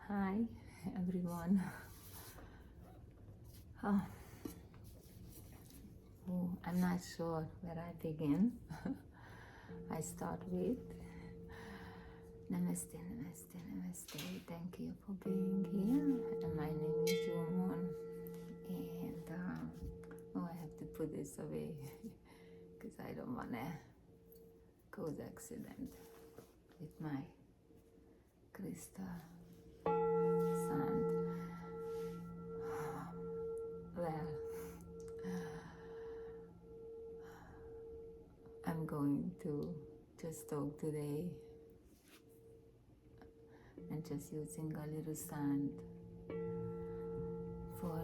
Hi, everyone. Oh, I'm not sure where I begin. I start with Namaste, Namaste, Namaste. Thank you for being here. And my name is Jomon. And I have to put this away because I don't want to cause accident with my crystal sand. Well, I'm going to just talk today and just using a little sand for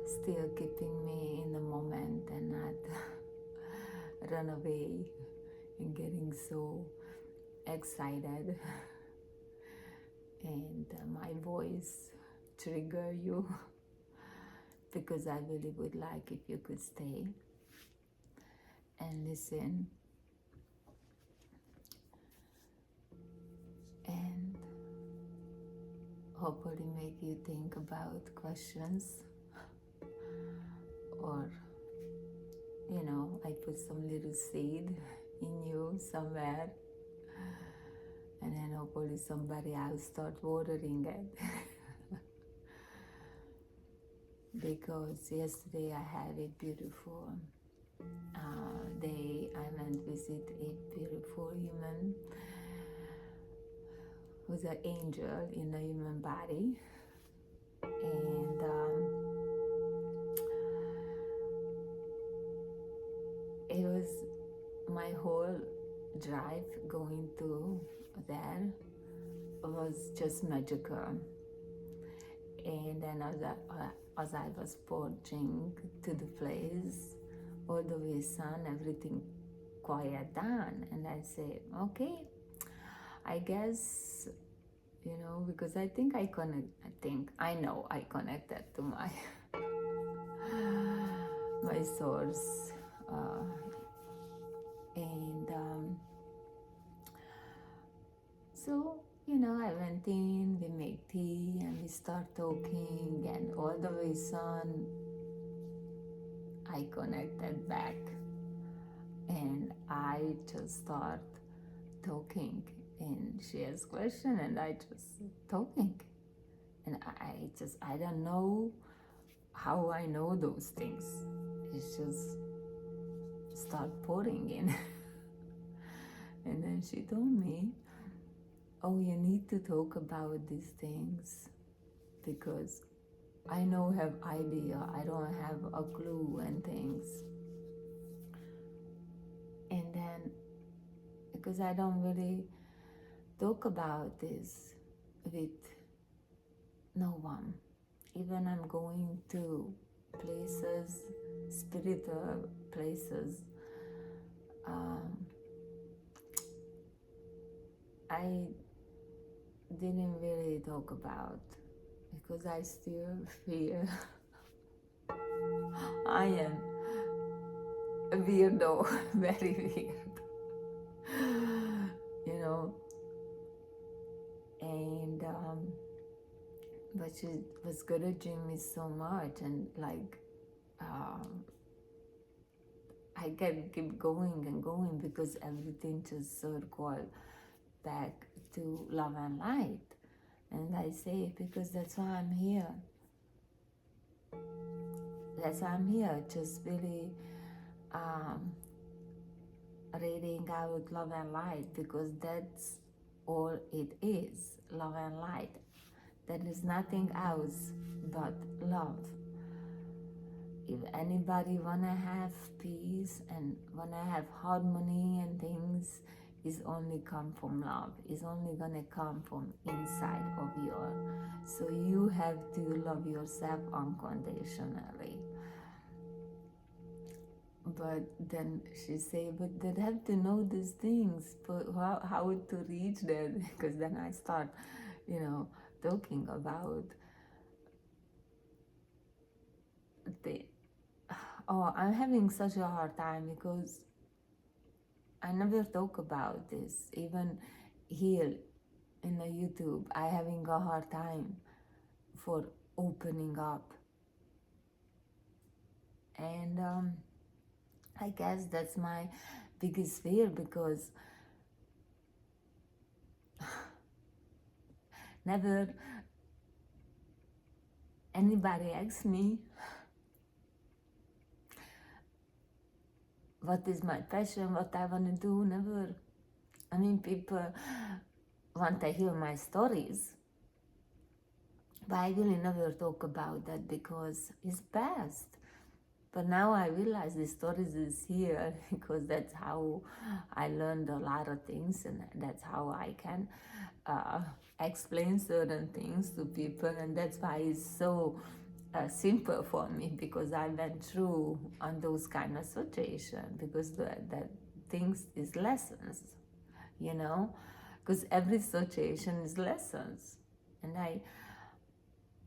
still keeping me in the moment and not run away and getting so excited and my voice trigger you because I really would like if you could stay and listen and hopefully make you think about questions or I put some little seed in you somewhere and then hopefully somebody else start watering it because yesterday I had a beautiful day. I went visit a beautiful human who's an angel in a human body, and it was my whole drive going to there was just magical. And then as I was porching to the place, all the way sun, everything quiet down, and I say, okay, I guess, because I know I connected to my my source, and so I went in, we make tea, and we start talking, and all the way son, I connected back, and I just start talking, and she has question, and I just talking, and I don't know how I know those things. It's just start pouring in, and then she told me, oh, you need to talk about these things because I know have idea, I don't have a clue and things. And then because I don't really talk about this with no one, even I'm going to places, spiritual places, I didn't really talk about because I still fear I am a weirdo, very weird, and but she was encouraging me so much, and I can keep going and going because everything just circle back to love and light. And I say, because that's why I'm here. That's why I'm here, just really reading out love and light, because that's all it is, love and light. There is nothing else but love. If anybody wanna have peace and wanna have harmony and things, is only come from love. Is only gonna come from inside of your. So you have to love yourself unconditionally. But then she say, but they have to know these things. But how to reach there? Because then I start, talking about the. Oh, I'm having such a hard time because I never talk about this, even here in the YouTube, I having a hard time for opening up. And I guess that's my biggest fear, because never anybody asks me what is my passion, what I want to do. Never. I mean, people want to hear my stories, but I really never talk about that because it's past. But now I realize the stories is here because that's how I learned a lot of things, and that's how I can explain certain things to people, and that's why it's so simple for me, because I went through on those kind of situations, because the things is lessons, you know, because every situation is lessons, and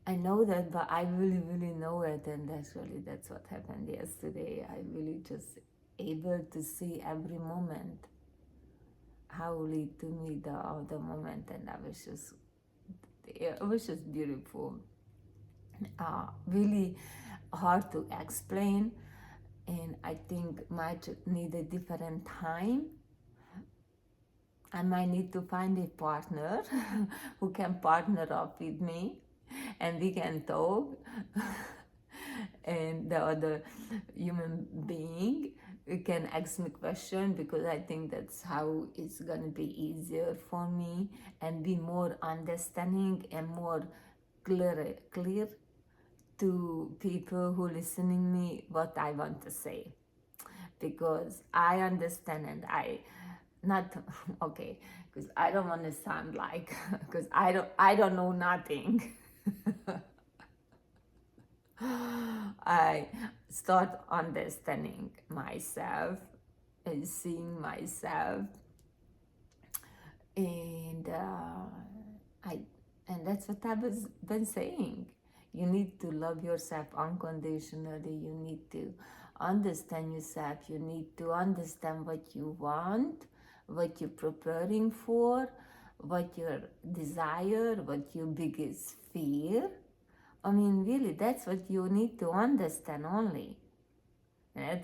I know that, but I really know it, and that's what happened yesterday. I really just able to see every moment how lead to me the moment, and it was just beautiful. Really hard to explain, and I think might need a different time. I might need to find a partner who can partner up with me, and we can talk. And the other human being can ask me question, because I think that's how it's gonna be easier for me, and be more understanding and more clear to people who listening me what I want to say, because I understand, and I not okay, because I don't want to sound like because I don't know nothing. I start understanding myself and seeing myself, and I and that's what I was been saying. You need to love yourself unconditionally. You need to understand yourself. You need to understand what you want, what you're preparing for, what your desire, what your biggest fear. I mean, really, that's what you need to understand only. And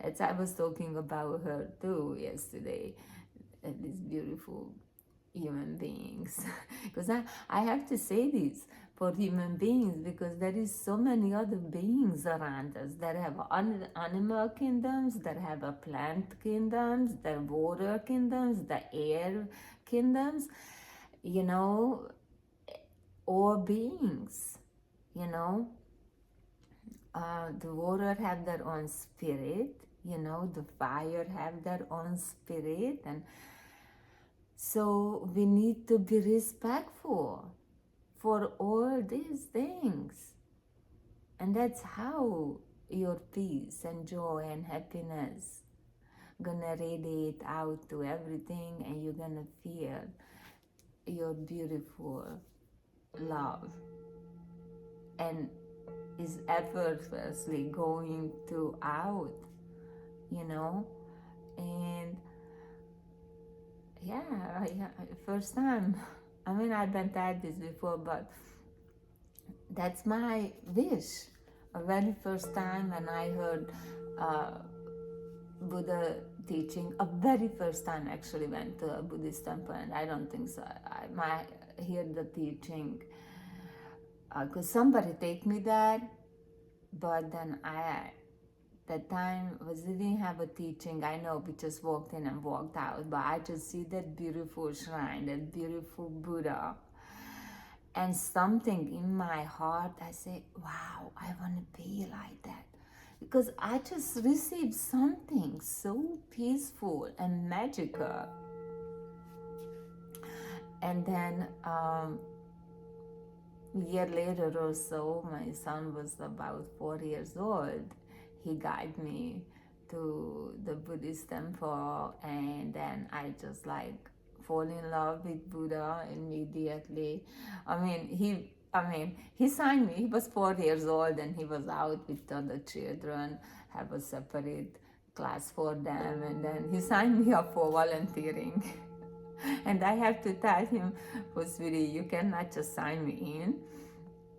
that's I was talking about her too yesterday, and these beautiful human beings. Because I have to say this for human beings, because there is so many other beings around us that have animal kingdoms, that have a plant kingdoms, the water kingdoms, the air kingdoms, you know, all beings, you know. The water have their own spirit, you know, the fire have their own spirit, and so we need to be respectful for all these things, and that's how your peace and joy and happiness gonna radiate out to everything, and you're gonna feel your beautiful love, and is effortlessly going to out, you know. And yeah, first time. I mean, I've been told this before, but that's my wish. A very first time when I heard Buddha teaching, a very first time actually went to a Buddhist temple, and I don't think so. I might hear the teaching because somebody take me there, but then that time was didn't have a teaching. I know we just walked in and walked out, but I just see that beautiful shrine, that beautiful Buddha, and something in my heart, I say, wow, I want to be like that, because I just received something so peaceful and magical. And then a year later or so, my son was about 4 years old. He guided me to the Buddhist temple, and then I just like fall in love with Buddha immediately. He signed me. He was 4 years old, and he was out with other children, have a separate class for them, and then he signed me up for volunteering. And I have to tell him, oh, sweetie, you cannot just sign me in.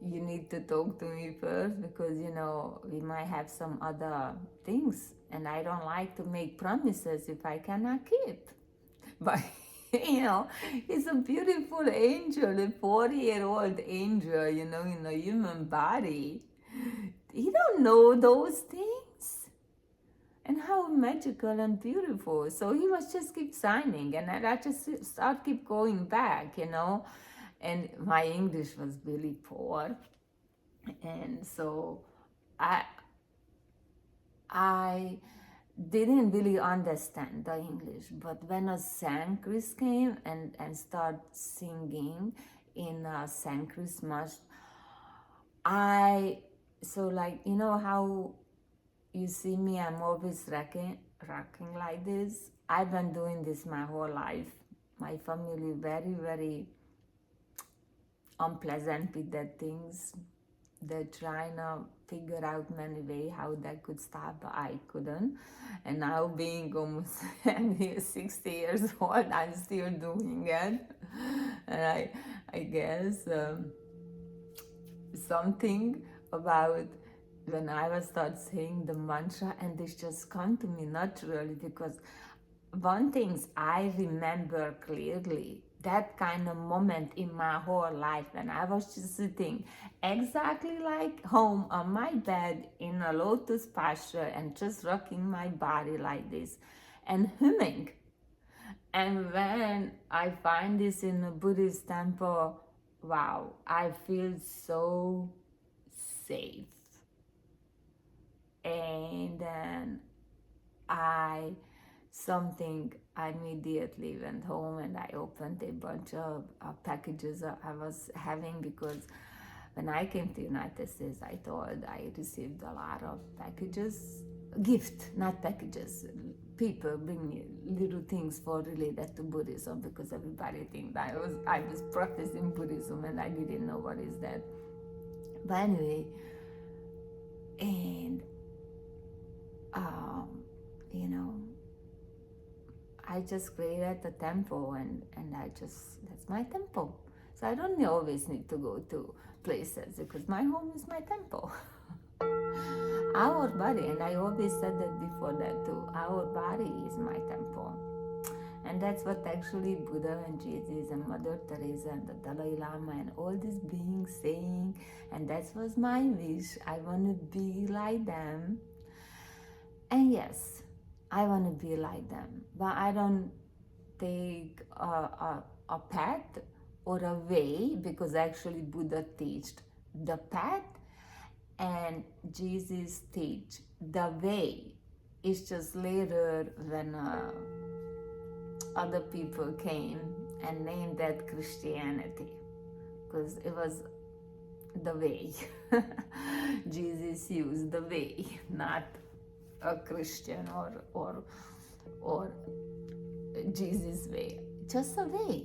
You need to talk to me first because, we might have some other things. And I don't like to make promises if I cannot keep. But, he's a beautiful angel, a 40-year-old angel, in a human body. He don't know those things. And how magical and beautiful. So he was just keep signing, and I just start keep going back, and my English was really poor, and so I didn't really understand the English. But when a Saint Chris came and start singing in Saint Christmas, how you see me, I'm always rocking like this. I've been doing this my whole life. My family very, very unpleasant with that things. They're trying to figure out many ways how that could stop, but I couldn't. And now being almost 60 years old, I'm still doing it. And I guess something about when I was start saying the mantra, and this just come to me naturally, because one thing I remember clearly, that kind of moment in my whole life when I was just sitting exactly like home on my bed in a lotus posture and just rocking my body like this and humming. And when I find this in a Buddhist temple, wow, I feel so safe. And then I immediately went home and I opened a bunch of packages I was having, because when I came to the United States, I thought I received a lot of packages, gift, not packages. People bring me little things for related to Buddhism, because everybody think that I was practicing Buddhism and I didn't know what is that. But anyway, and I just created a temple, and that's my temple. So I don't always need to go to places, because my home is my temple. Our body, and I always said that before that too, our body is my temple. And that's what actually Buddha and Jesus and Mother Teresa and the Dalai Lama and all these beings saying, and that was my wish. I want to be like them. And yes, I want to be like them, but I don't take a path or a way, because actually Buddha taught the path and Jesus teach the way. It's just later when other people came and named that Christianity, because it was the way. Jesus used the way, not a Christian or Jesus' way. Just a way.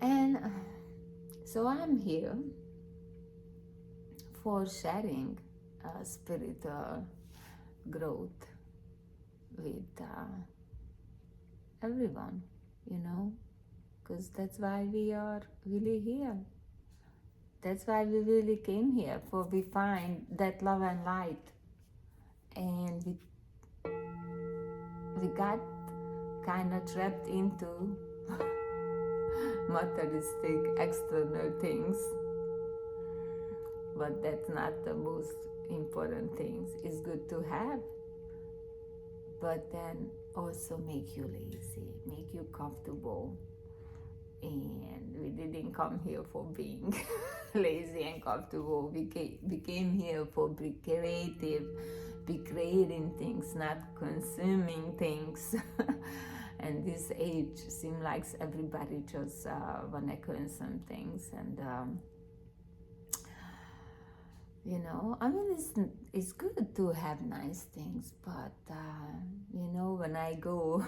And so I'm here for sharing spiritual growth with everyone, because that's why we are really here. That's why we really came here, for we find that love and light, and we got kind of trapped into materialistic external things, but that's not the most important things. It's good to have, but then also make you lazy, make you comfortable. And we didn't come here for being lazy and comfortable. We came here for be creative, be creating things, not consuming things. And this age seems like everybody just want to consume things. And it's good to have nice things, but when I go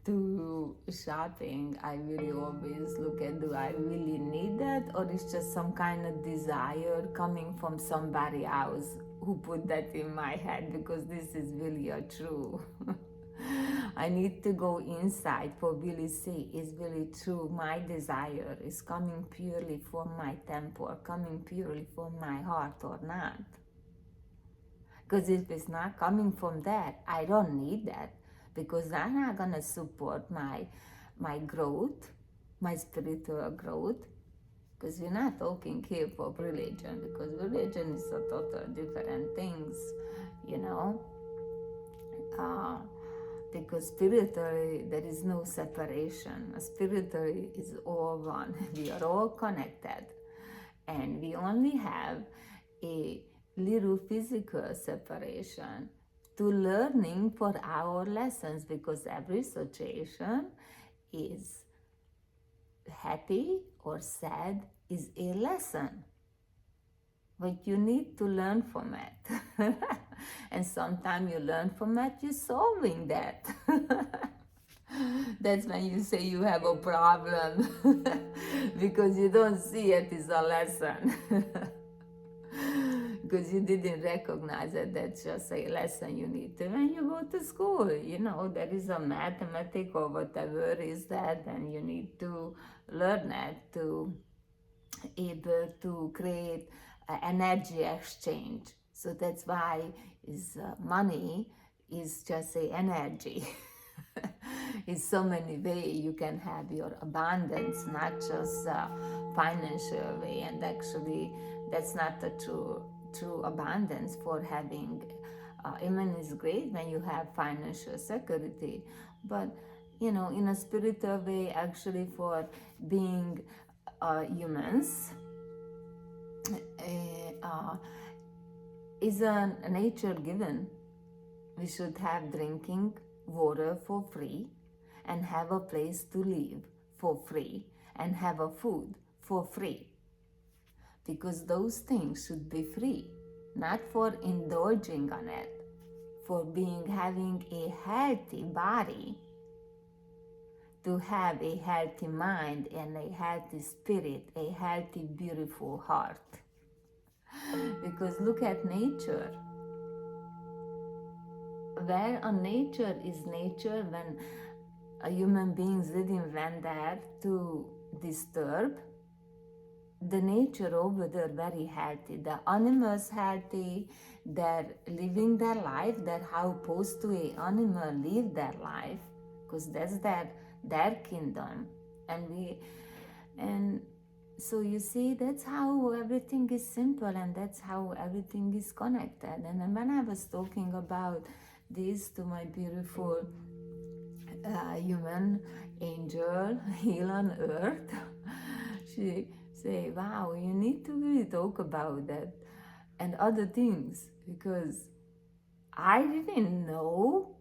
to shopping, I really always look at, do I really need that, or it's just some kind of desire coming from somebody else who put that in my head, because this is really a true. I need to go inside for really see is really true. My desire is coming purely from my temple, coming purely from my heart or not. Because if it's not coming from that, I don't need that, because I'm not gonna support my growth, my spiritual growth. Because we're not talking here for religion, because religion is a total different things, you know. Because spiritually there is no separation. Spiritually is all one. We are all connected, and we only have a little physical separation to learning for our lessons, because every situation is happy or sad is a lesson, but you need to learn from it. And sometimes you learn from it, you're solving that. That's when you say you have a problem, because you don't see it as a lesson. Because you didn't recognize it, that's just a lesson you need to. When you go to school, you know, there is a mathematic or whatever is that, and you need to learn it to able to create energy exchange. So that's why is money is just a energy. In so many ways you can have your abundance, not just financial way. And actually, that's not the true abundance for having. Even is great when you have financial security, but you know, in a spiritual way, actually, for being humans, is a nature given. We should have drinking water for free, and have a place to live for free, and have a food for free, because those things should be free, not for indulging on it, for having a healthy body, to have a healthy mind and a healthy spirit, a healthy, beautiful heart. Because look at nature. Where a nature is nature, when a human beings didn't went there to disturb, the nature over there very healthy. The animals healthy, they're living their life, they're how supposed to a animal live their life, because that's their kingdom. And so you see, that's how everything is simple, and that's how everything is connected. And then when I was talking about this to my beautiful human angel here on earth, she say, wow, you need to really talk about that and other things, because I didn't know.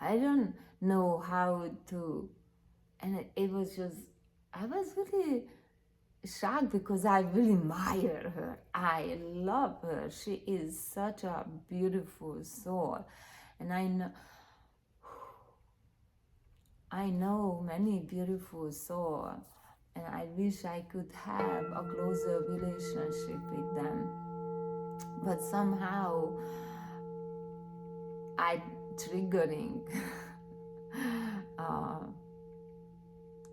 I don't know how to, and it was just, I was really shocked, because I really admire her. I love her. She is such a beautiful soul. And I know many beautiful souls, and I wish I could have a closer relationship with them. But somehow I triggering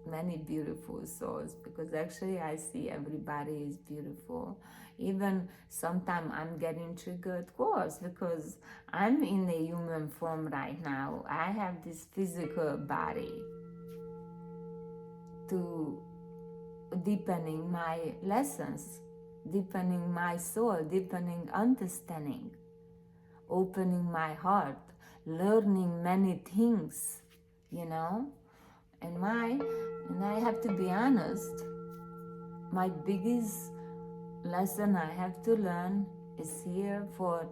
many beautiful souls, because actually I see everybody is beautiful. Even sometimes I'm getting triggered, of course, because I'm in a human form right now. I have this physical body to deepening my lessons, deepening my soul, deepening understanding, opening my heart, learning many things, you know. And I have to be honest, my biggest lesson I have to learn is here for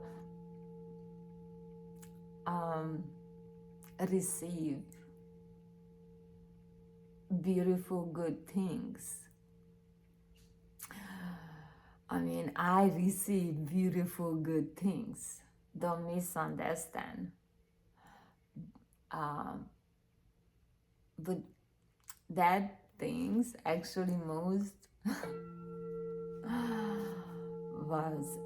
receive beautiful good things. I mean, I receive beautiful good things. Don't misunderstand. But that things actually most was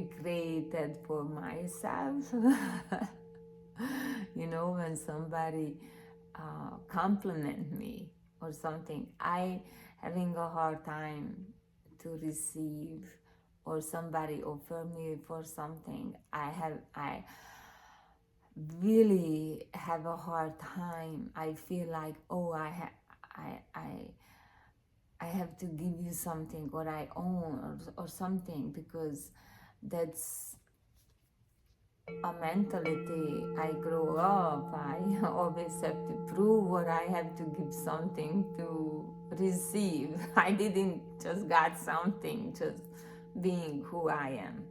created for myself. You know, when somebody compliment me or something, I having a hard time to receive, or somebody offer me for something, I really have a hard time. I feel like, oh, I have to give you something, or I own, or something, because that's a mentality. I grow up, I always have to prove, or I have to give something to receive. I didn't just got something just being who I am.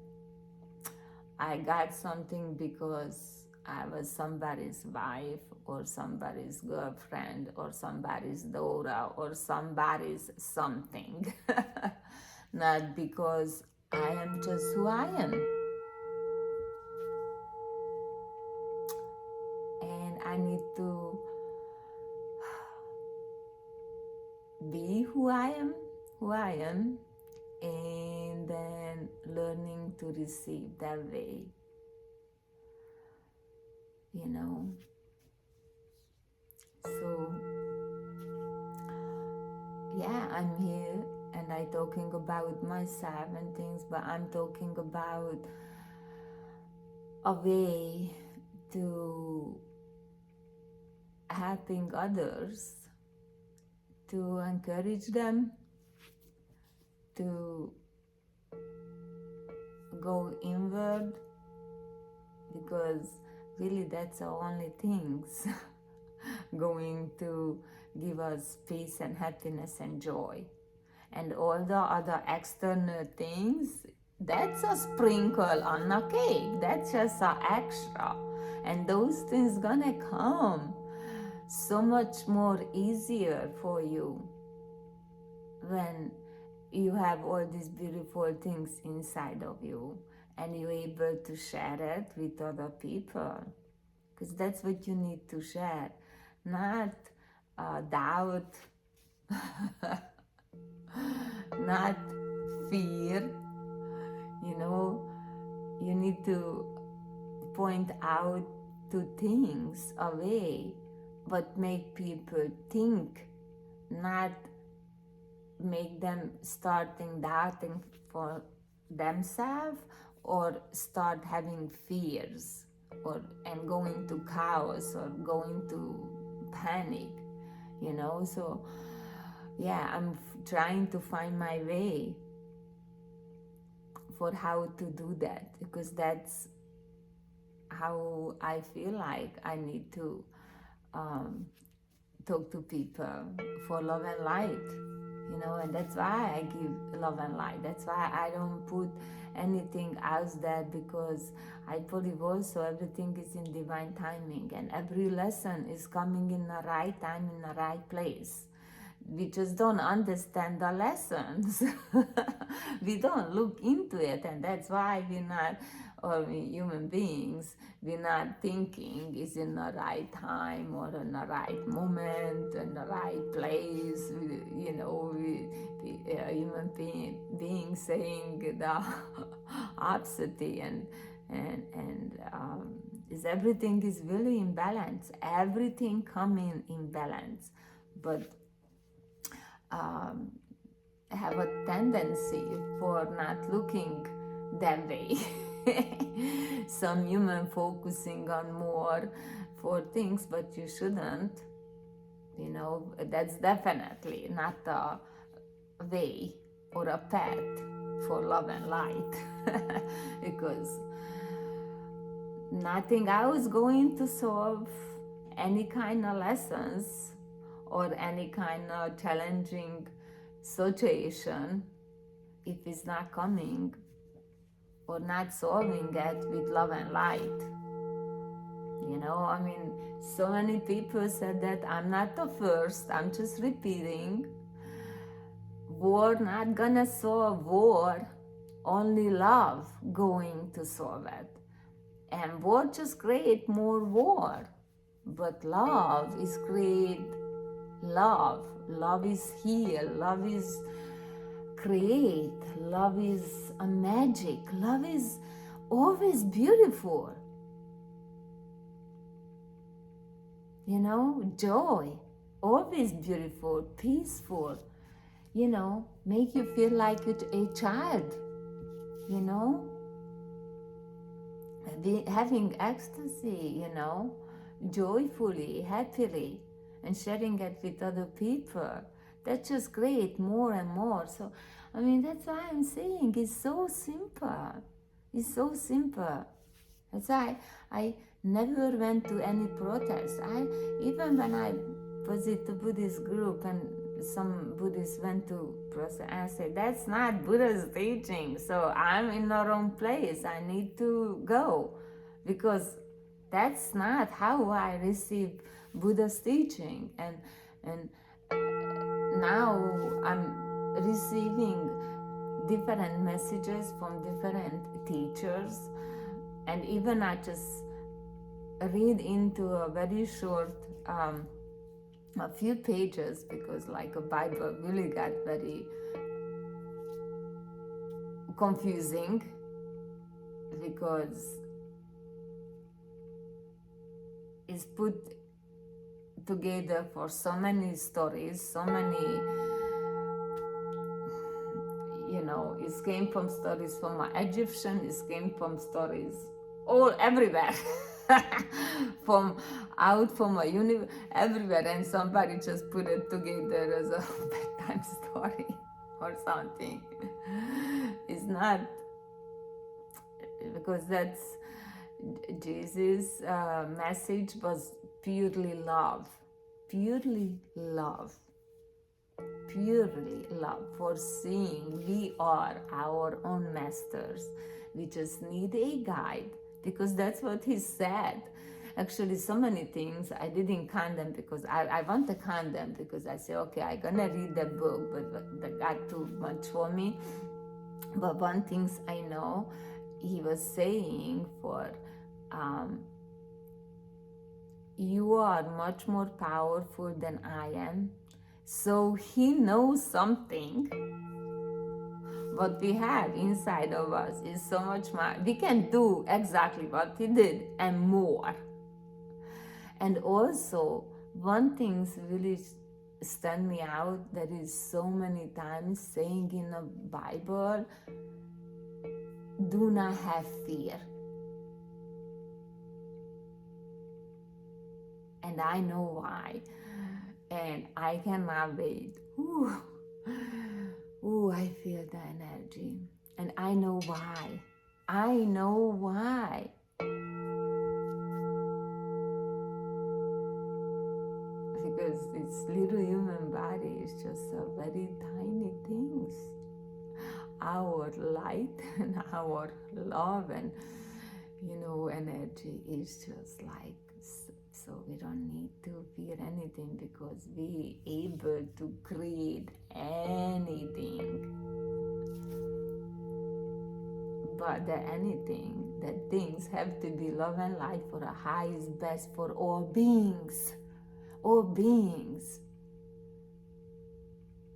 I got something because I was somebody's wife, or somebody's girlfriend, or somebody's daughter, or somebody's something. Not because I am just who I am. And I need to be who I am, and then learning to receive that way, you know. So yeah, I'm here and I talking about myself and things, but I'm talking about a way to helping others, to encourage them to go inward, because really that's the only things going to give us peace and happiness and joy. And all the other external things, that's a sprinkle on a cake, that's just an extra. And those things gonna come so much more easier for you when you have all these beautiful things inside of you and you're able to share it with other people, because that's what you need to share, not doubt, not fear. You know, you need to point out to things a way, but make people think, not make them starting doubting for themselves, or start having fears, and going to chaos, or going to panic, you know. So yeah, I'm trying to find my way for how to do that, because that's how I feel like I need to talk to people for love and light, you know. And that's why I give love and light. That's why I don't put anything else there, because I believe also everything is in divine timing, and every lesson is coming in the right time, in the right place. We just don't understand the lessons. We don't look into it, and that's why we're not, or we human beings, we're not thinking is in the right time, or in the right moment, in the right place. You know, human beings saying the opposite, and is everything is really in balance. Everything coming in balance, but have a tendency for not looking that way. Some human focusing on more for things, but you shouldn't. You know, that's definitely not a way or a path for love and light. Because nothing else going to solve any kind of lessons or any kind of challenging situation if it's not coming or not solving it with love and light. You know, I mean, so many people said that. I'm not the first, I'm just repeating. War not gonna solve war, only love going to solve it. And war just create more war, but love is create love. Love is heal. Love is create. Love is a magic. Love is always beautiful. You know, joy, always beautiful, peaceful. You know, make you feel like a child. You know, having ecstasy. You know, joyfully, happily, and sharing it with other people. That's just great, more and more. So, I mean, that's why I'm saying it's so simple. It's so simple. That's why I never went to any protest. Even when I was at the Buddhist group and some Buddhists went to protest, I said, that's not Buddha's teaching. So I'm in the wrong place. I need to go because that's not how I receive Buddha's teaching. And now I'm receiving different messages from different teachers, and even I just read into a very short a few pages, because like a Bible really got very confusing, because it's put together for so many stories, so many, you know, it came from stories from Egyptian, it came from stories all everywhere. From a universe, everywhere, and somebody just put it together as a bedtime story or something. It's not, because that's Jesus' message was purely love, purely love, purely love, for seeing we are our own masters. We just need a guide, because that's what he said. Actually, so many things I didn't condemn, because I want to condemn, because I say, okay, I'm gonna read the book, but that got too much for me. But one things I know, he was saying for you are much more powerful than I am. So he knows something. What we have inside of us is so much more. We can do exactly what he did and more. And also, one thing really stand me out, that is so many times saying in the Bible, do not have fear. And I know why. And I cannot wait. Ooh. Ooh, I feel the energy. And I know why. I know why. Because this little human body is just a very tiny things. Our light and our love and, you know, energy is just like, so we don't need to fear anything, because we able to create anything. But that things have to be love and light for the highest best for all beings. All beings.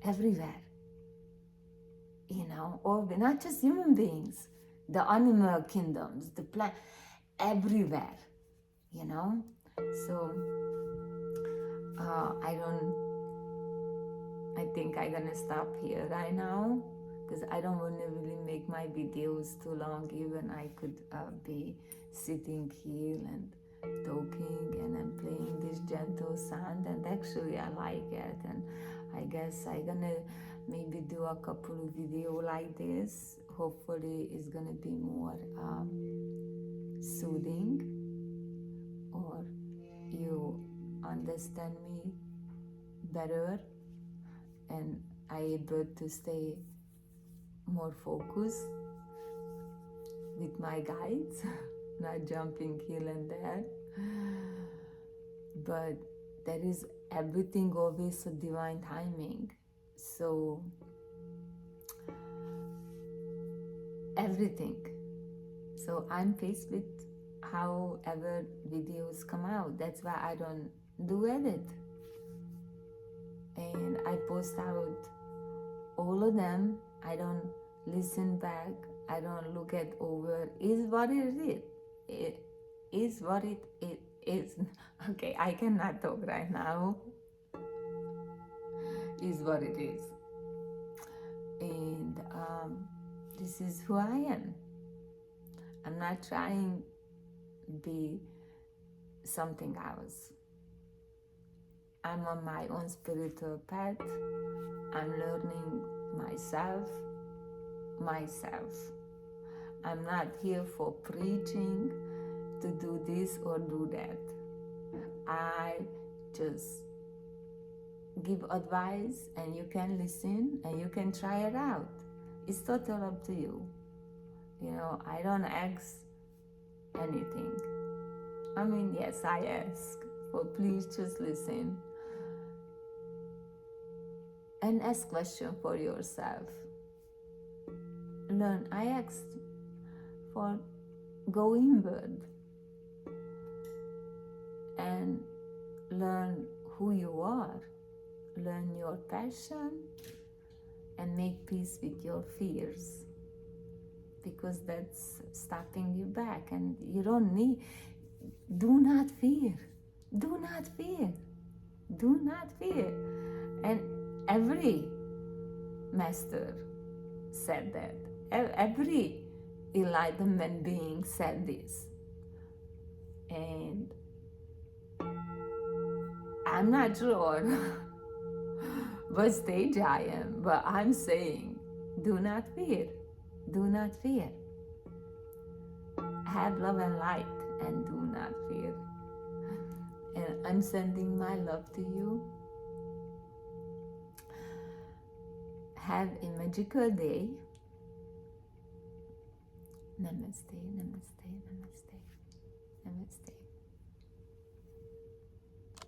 Everywhere. You know, all, not just human beings. The animal kingdoms, the plant, everywhere. You know? So, I think I'm gonna stop here right now, because I don't want to really make my videos too long. Even I could be sitting here and talking, and I'm playing this gentle sound, and actually I like it. And I guess I'm gonna maybe do a couple of videos like this. Hopefully it's gonna be more soothing, or you understand me better, and I able to stay more focused with my guides, not jumping here and there. But there is everything always a divine timing. So everything. So I'm faced with however videos come out. That's why I don't do edit. And I post out all of them I don't listen back. I don't look at over. Is what it is. It is what it is. Okay, I cannot talk right now. Is what it is. And this is who I am. I'm not trying to be something else. I'm on my own spiritual path. I'm learning myself. I'm not here for preaching to do this or do that. I just give advice and you can listen and you can try it out. It's total up to you. You know, I don't ask anything. I mean, yes, I ask, but please just listen and ask questions for yourself. Learn. I asked for go inward and learn who you are, learn your passion, and make peace with your fears, because that's stopping you back. And you don't need, do not fear, do not fear, do not fear. And every master said that. Every enlightenment being said this. And I'm not sure what stage I am, but I'm saying, do not fear. Do not fear. Have love and light and do not fear. And I'm sending my love to you. Have a magical day. Namaste, namaste, namaste, namaste.